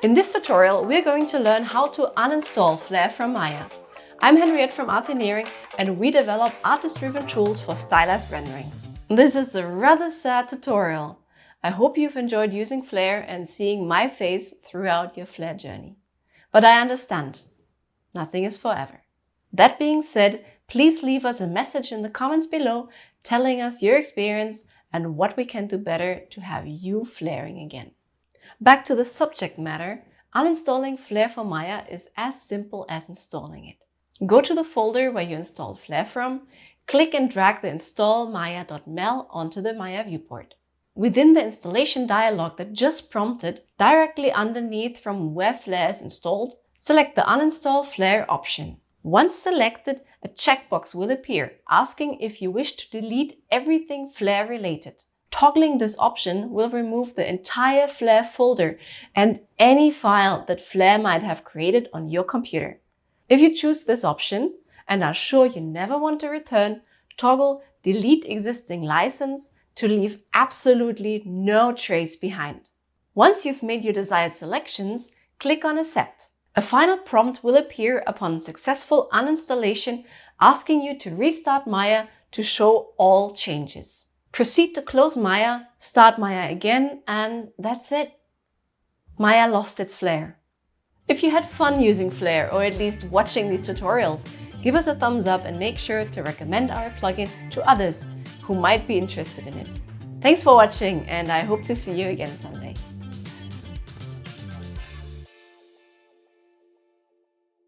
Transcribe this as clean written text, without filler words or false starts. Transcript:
In this tutorial, we're going to learn how to uninstall Flair from Maya. I'm Henriette from Artineering, and we develop artist-driven tools for stylized rendering. This is a rather sad tutorial. I hope you've enjoyed using Flair and seeing my face throughout your Flair journey. But I understand, nothing is forever. That being said, please leave us a message in the comments below telling us your experience and what we can do better to have you flaring again. Back to the subject matter, uninstalling Flair for Maya is as simple as installing it. Go to the folder where you installed Flair from, click and drag the install.maya.mel onto the Maya viewport. Within the installation dialog that just prompted, directly underneath from where Flair is installed, select the Uninstall Flair option. Once selected, a checkbox will appear asking if you wish to delete everything Flair related. Toggling this option will remove the entire Flair folder and any file that Flair might have created on your computer. If you choose this option and are sure you never want to return, toggle Delete Existing License to leave absolutely no trace behind. Once you've made your desired selections, click on Accept. A final prompt will appear upon successful uninstallation asking you to restart Maya to show all changes. Proceed to close Maya, start Maya again, and that's it. Maya lost its flair. If you had fun using Flair, or at least watching these tutorials, give us a thumbs up and make sure to recommend our plugin to others who might be interested in it. Thanks for watching, and I hope to see you again someday.